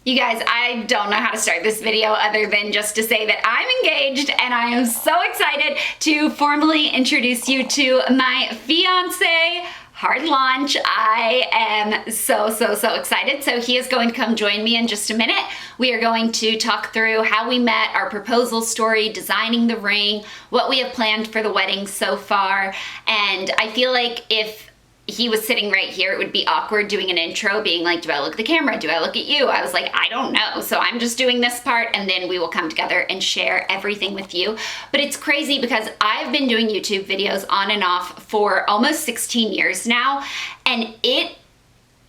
You guys, I don't know how to start this video other than just to say that I'm engaged and I am so excited to formally introduce you to my fiance. Hard launch. I am so excited. So he is going to come join me in just a minute. We are going to talk through how we met, our proposal story, designing the ring, what we have planned for the wedding so far. And I feel like if he was sitting right here, it would be awkward doing an intro being like, do I look at the camera? Do I look at you? I was like, I don't know. So I'm just doing this part and then we will come together and share everything with you. But it's crazy because I've been doing YouTube videos on and off for almost 16 years now. And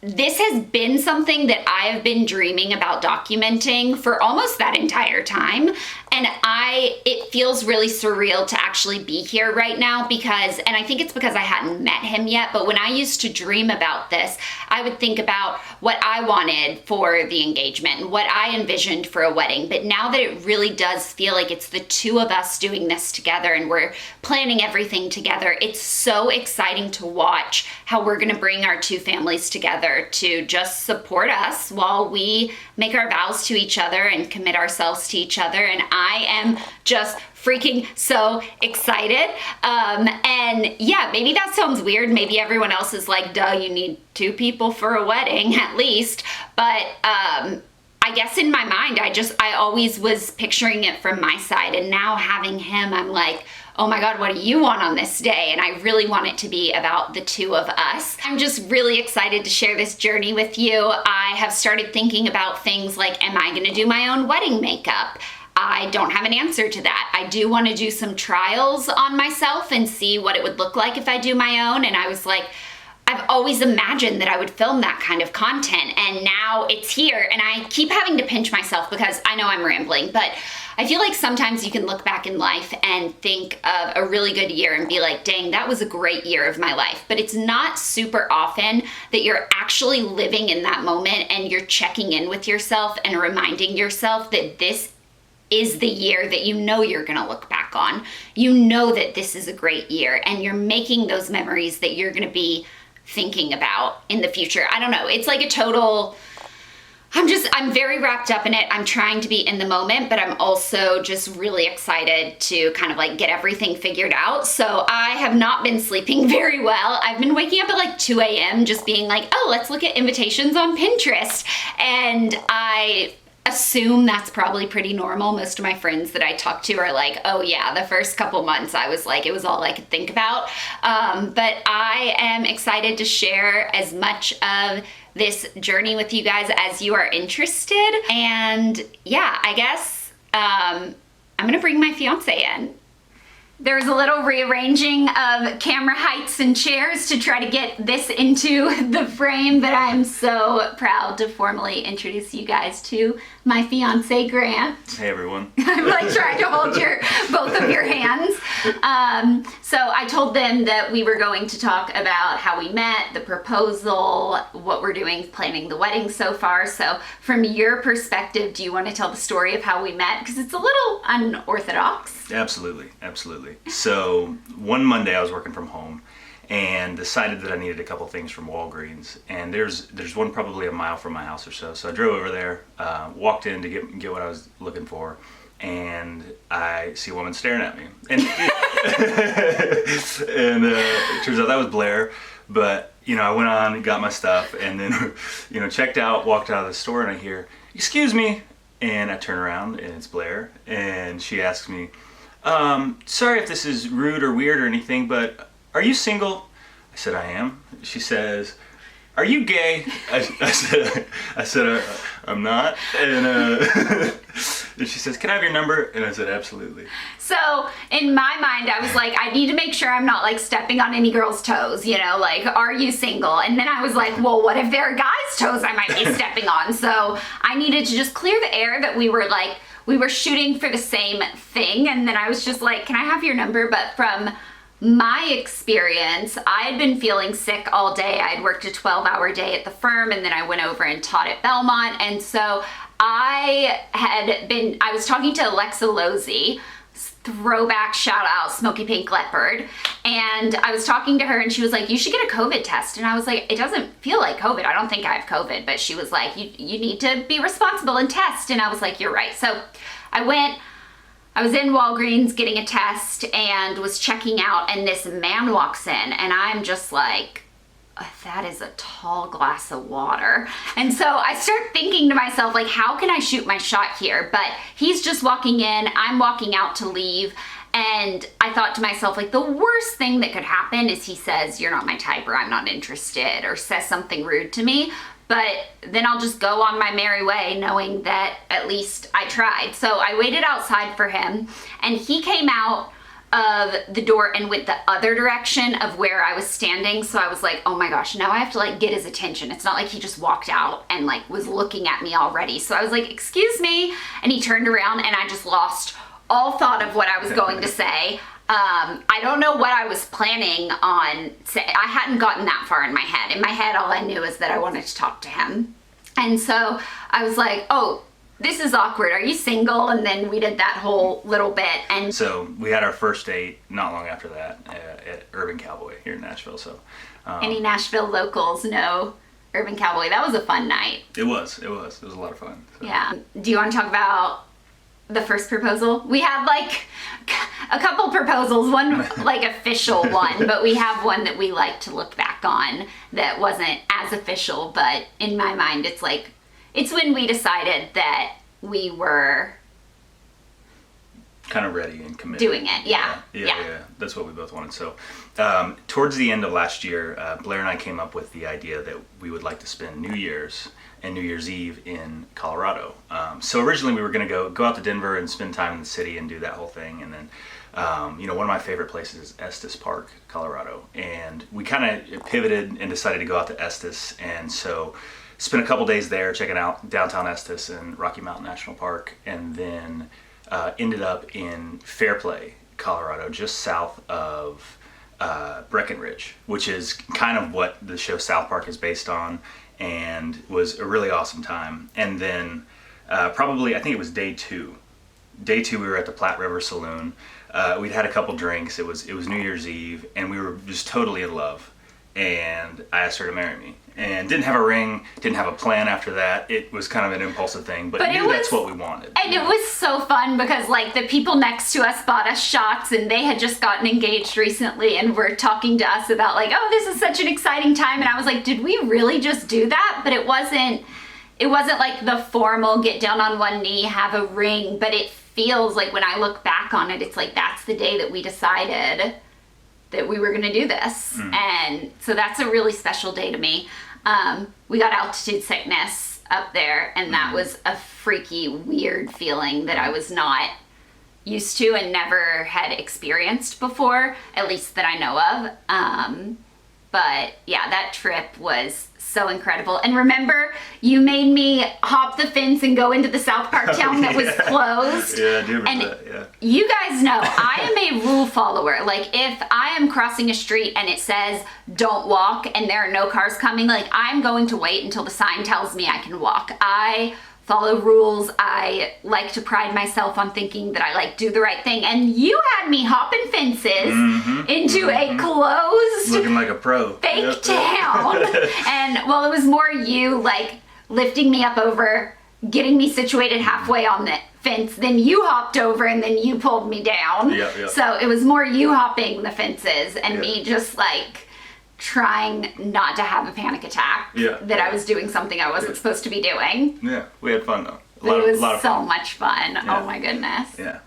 this has been something that I have been dreaming about documenting for almost that entire time. And it feels really surreal to actually be here right now because, and I think it's because I hadn't met him yet, but when I used to dream about this, I would think about what I wanted for the engagement and what I envisioned for a wedding. But now that it really does feel like it's the two of us doing this together and we're planning everything together, it's so exciting to watch how we're gonna bring our two families together to just support us while we make our vows to each other and commit ourselves to each other. And I am just freaking so excited. And yeah, maybe that sounds weird. Maybe everyone else is like, duh, you need two people for a wedding at least. But I guess in my mind, I always was picturing it from my side. And now having him, I'm like, oh my God, what do you want on this day? And I really want it to be about the two of us. I'm just really excited to share this journey with you. I have started thinking about things like, am I gonna do my own wedding makeup? I don't have an answer to that. I do want to do some trials on myself and see what it would look like if I do my own. And I was like, I've always imagined that I would film that kind of content, and now it's here. And I keep having to pinch myself because I know I'm rambling, but I feel like sometimes you can look back in life and think of a really good year and be like, dang, that was a great year of my life. But it's not super often that you're actually living in that moment and you're checking in with yourself and reminding yourself that this is the year that you know you're gonna look back on. You know that this is a great year and you're making those memories that you're gonna be thinking about in the future. I don't know, it's like a total, I'm very wrapped up in it. I'm trying to be in the moment, but I'm also just really excited to kind of like get everything figured out. So I have not been sleeping very well. I've been waking up at like 2 a.m. just being like, oh, let's look at invitations on Pinterest. And I assume that's probably pretty normal. Most of my friends that I talk to are like, oh yeah, the first couple months I was like, it was all I could think about. But I am excited to share as much of this journey with you guys as you are interested. And yeah, I guess I'm gonna bring my fiance in. There's a little rearranging of camera heights and chairs to try to get this into the frame, but I'm so proud to formally introduce you guys to my fiance, Grant. Hey everyone. I'm like trying to hold both of your hands. So I told them that we were going to talk about how we met, the proposal, what we're doing, planning the wedding so far. So from your perspective, do you want to tell the story of how we met? Because it's a little unorthodox. Absolutely. So one Monday I was working from home and decided that I needed a couple things from Walgreens, and there's one probably a mile from my house or so. So I drove over there, walked in to get what I was looking for, and I see a woman staring at me. And it turns out that was Blair. But I went on and got my stuff, and then checked out, walked out of the store, and I hear, "Excuse me," and I turn around and it's Blair, and she asks me, sorry if this is rude or weird or anything, but are you single? I said, I am. She says, are you gay? I said, I'm not. And, and she says, can I have your number? And I said, absolutely. So in my mind, I was like, I need to make sure I'm not like stepping on any girl's toes, like, are you single? And then I was like, well, what if there are guys' toes I might be stepping on? So I needed to just clear the air that we were shooting for the same thing. And then I was just like, can I have your number? But from my experience, I had been feeling sick all day. I had worked a 12-hour day at the firm, and then I went over and taught at Belmont. And so I was talking to Alexa Losey, throwback shout out Smoky Pink Leopard. And I was talking to her and she was like, you should get a COVID test. And I was like, it doesn't feel like COVID. I don't think I have COVID. But she was like, you need to be responsible and test. And I was like, you're right. So I was in Walgreens getting a test and was checking out, and this man walks in and I'm just like, that is a tall glass of water. And so I start thinking to myself, like, how can I shoot my shot here? But he's just walking in, I'm walking out to leave. And I thought to myself, like, the worst thing that could happen is he says, you're not my type, or I'm not interested, or says something rude to me. But then I'll just go on my merry way knowing that at least I tried. So I waited outside for him, and he came out of the door and went the other direction of where I was standing. So I was like, oh my gosh, now I have to like get his attention. It's not like he just walked out and like was looking at me already. So I was like, excuse me. And he turned around and I just lost all thought of what I was going to say. I don't know what I was planning on saying. I hadn't gotten that far in my head. In my head, all I knew is that I wanted to talk to him. And so I was like, oh, this is awkward. Are you single? And then we did that whole little bit. And so we had our first date not long after that at Urban Cowboy here in Nashville. So any Nashville locals know Urban Cowboy. That was a fun night. It was a lot of fun. So. Yeah. Do you want to talk about the first proposal? We had like a couple proposals, one like official one, but we have one that we like to look back on that wasn't as official, but in my mind it's like, it's when we decided that we were kind of ready and committed. Doing it, yeah. That's what we both wanted. So towards the end of last year, Blair and I came up with the idea that we would like to spend New Year's and New Year's Eve in Colorado. So originally we were going to go out to Denver and spend time in the city and do that whole thing. And then, one of my favorite places is Estes Park, Colorado. And we kind of pivoted and decided to go out to Estes. And so spent a couple days there checking out downtown Estes and Rocky Mountain National Park, and then ended up in Fairplay, Colorado, just south of Breckenridge, which is kind of what the show South Park is based on, and was a really awesome time. And then probably, I think it was day two. Day two, we were at the Platte River Saloon. We'd had a couple drinks. It was New Year's Eve, and we were just totally in love. And I asked her to marry me. And didn't have a ring, didn't have a plan after that. It was kind of an impulsive thing, but knew that's what we wanted. And it was so fun because like the people next to us bought us shots, and they had just gotten engaged recently and were talking to us about like, oh, this is such an exciting time. And I was like, did we really just do that? But it wasn't like the formal get down on one knee, have a ring, but it feels like when I look back on it, it's like that's the day that we decided that we were gonna do this. And so that's a really special day to me. We got altitude sickness up there, and that was a freaky, weird feeling that I was not used to and never had experienced before, at least that I know of. But yeah, that trip was so incredible. And remember, you made me hop the fence and go into the South Park town that was closed. Yeah, I do remember that, yeah. You guys know, I am a rule follower. Like, if I am crossing a street and it says, don't walk, and there are no cars coming, like, I'm going to wait until the sign tells me I can walk. I follow rules. I like to pride myself on thinking that I like do the right thing. And you had me hopping fences into a closed, looking like a pro, fake town. And well, it was more you like lifting me up over, getting me situated halfway on the fence, then you hopped over and then you pulled me down. So it was more you hopping the fences and me just like trying not to have a panic attack that I was doing something I wasn't supposed to be doing. Yeah, we had fun though. It was so much fun. Oh my goodness. Yeah.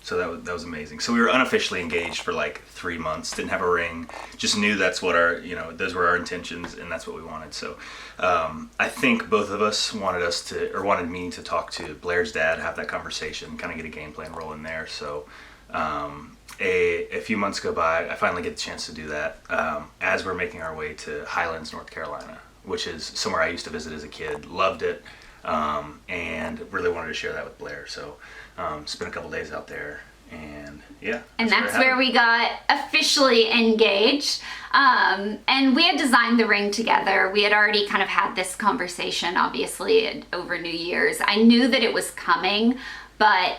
So that was amazing. So we were unofficially engaged for like 3 months. Didn't have a ring. Just knew that's what those were our intentions, and that's what we wanted. So I think both of us wanted me to talk to Blair's dad, have that conversation, kind of get a game plan rolling there. So a few months go by, I finally get the chance to do that as we're making our way to Highlands, North Carolina, which is somewhere I used to visit as a kid. Loved it, and really wanted to share that with Blair. So spent a couple days out there, and yeah. And that's where we got officially engaged. And we had designed the ring together. We had already kind of had this conversation, obviously, over New Year's. I knew that it was coming, but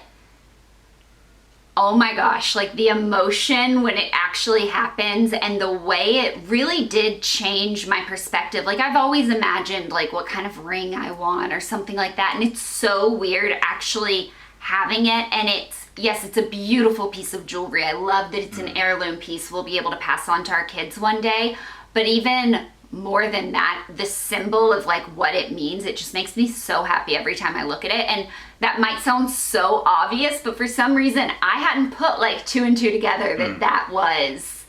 oh my gosh, like the emotion when it actually happens and the way it really did change my perspective. Like I've always imagined like what kind of ring I want or something like that. And it's so weird actually having it. And yes, it's a beautiful piece of jewelry. I love that it's an heirloom piece we'll be able to pass on to our kids one day. But even more than that, the symbol of like what it means, it just makes me so happy every time I look at it. And that might sound so obvious, but for some reason I hadn't put like 2 and 2 together that that was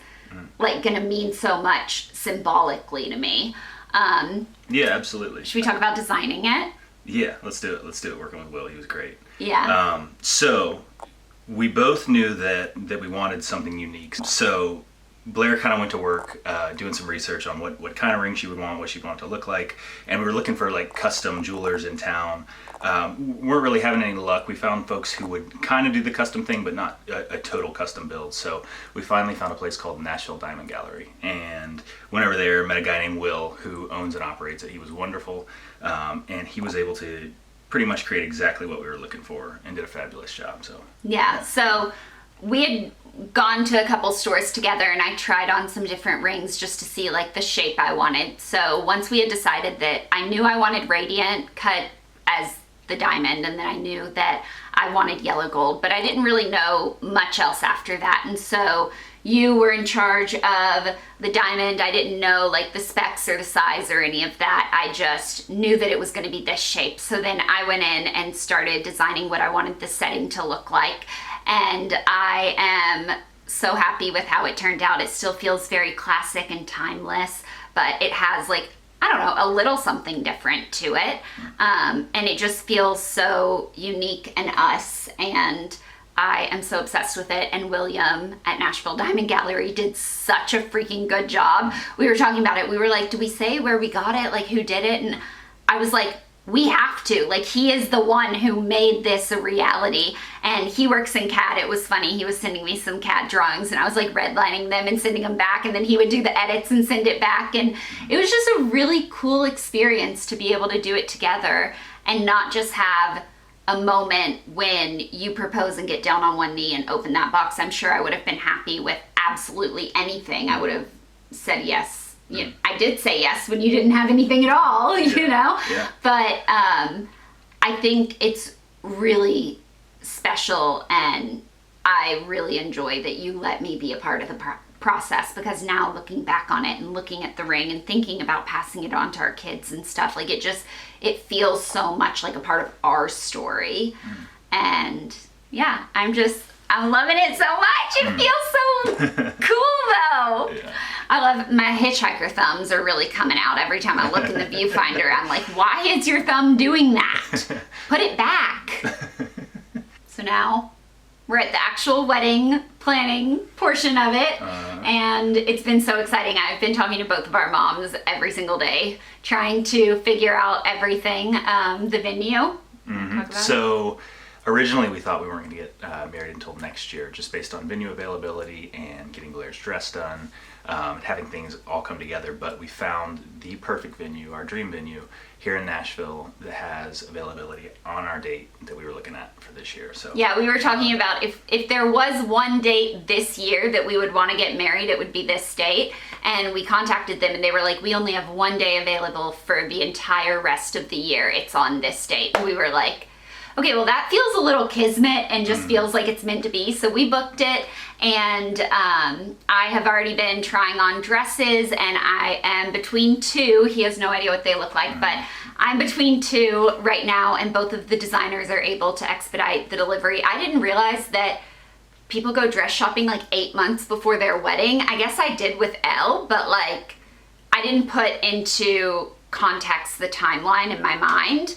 like gonna mean so much symbolically to me. Yeah, absolutely. Should we talk about designing it? Yeah, let's do it. Let's do it. Working with Will, he was great. Yeah. So we both knew that we wanted something unique. So Blair kind of went to work doing some research on what kind of ring she would want, what she'd want it to look like, and we were looking for like custom jewelers in town. Weren't really having any luck. We found folks who would kind of do the custom thing, but not a total custom build. So we finally found a place called Nashville Diamond Gallery, and went over there, met a guy named Will who owns and operates it. He was wonderful, and he was able to pretty much create exactly what we were looking for and did a fabulous job. So yeah. So we had gone to a couple stores together and I tried on some different rings just to see like the shape I wanted. So once we had decided that I knew I wanted radiant cut as the diamond, and then I knew that I wanted yellow gold, but I didn't really know much else after that. And so you were in charge of the diamond. I didn't know like the specs or the size or any of that. I just knew that it was going to be this shape. So then I went in and started designing what I wanted the setting to look like. And I am so happy with how it turned out. It still feels very classic and timeless, but it has like, I don't know, a little something different to it. And it just feels so unique and us. And I am so obsessed with it. And William at Nashville Diamond Gallery did such a freaking good job. We were talking about it. We were like, do we say where we got it? Like who did it? And I was like, we have to. Like he is the one who made this a reality, and he works in CAD. It was funny. He was sending me some CAD drawings and I was like redlining them and sending them back, and then he would do the edits and send it back. And it was just a really cool experience to be able to do it together and not just have a moment when you propose and get down on one knee and open that box. I'm sure I would have been happy with absolutely anything. I would have said yes. You know, I did say yes when you didn't have anything at all, you know? Yeah. But I think it's really special, and I really enjoy that you let me be a part of the process, because now looking back on it and looking at the ring and thinking about passing it on to our kids and stuff, like it feels so much like a part of our story. And yeah, I'm loving it so much. It feels so cool though. Yeah. I love my hitchhiker thumbs are really coming out every time I look in the viewfinder. I'm like, why is your thumb doing that? Put it back. So now we're at the actual wedding planning portion of it. And it's been so exciting. I've been talking to both of our moms every single day, trying to figure out everything. The venue. So originally we thought we weren't going to get married until next year, just based on venue availability and getting Blair's dress done, having things all come together. But we found the perfect venue, our dream venue here in Nashville, that has availability on our date that we were looking at for this year. So yeah, we were talking about if there was one date this year that we would want to get married, it would be this date. And we contacted them and they were like, we only have one day available for the entire rest of the year. It's on this date. And we were like, okay, well that feels a little kismet and just feels like it's meant to be. So we booked it, and I have already been trying on dresses, and I am between two. He has no idea what they look like, but I'm between two right now, and both of the designers are able to expedite the delivery. I didn't realize that people go dress shopping like 8 months before their wedding. I guess I did with Elle, but like I didn't put into context the timeline in my mind.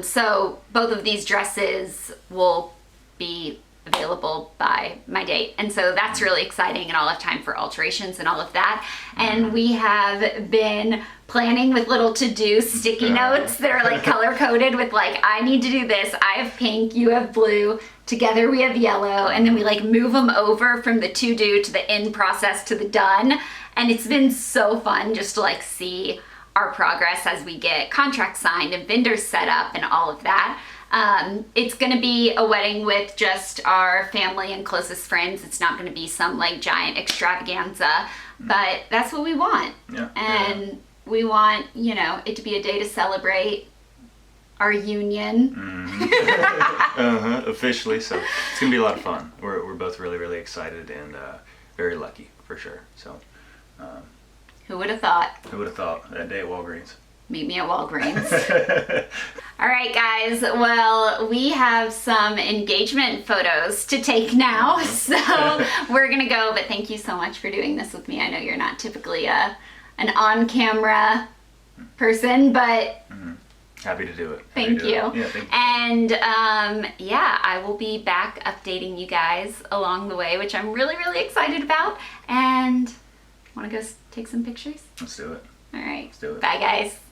So both of these dresses will be available by my date, and so that's really exciting, and I'll have time for alterations and all of that. And we have been planning with little to-do sticky notes that are like color coded with like, I need to do this, I have pink, you have blue, together we have yellow, and then we like move them over from the to-do to the in process to the done. And it's been so fun just to like see our progress as we get contracts signed and vendors set up and all of that. It's gonna be a wedding with just our family and closest friends. It's not gonna be some like giant extravaganza, but that's what we want. Yeah. And we want, you know, it to be a day to celebrate our union. Officially, so it's gonna be a lot of fun. We're both really, really excited and very lucky for sure. So, Who would have thought? who would have thought that day at Walgreens? Meet me at Walgreens. All right, guys. Well, we have some engagement photos to take now, so we're gonna go. But thank you so much for doing this with me. I know you're not typically an on-camera person, but Happy to do it. thank you. Yeah, thank you. And yeah, I will be back updating you guys along the way, which I'm really, really excited about. And want to go take some pictures? Let's do it. All right. Let's do it. Bye, guys.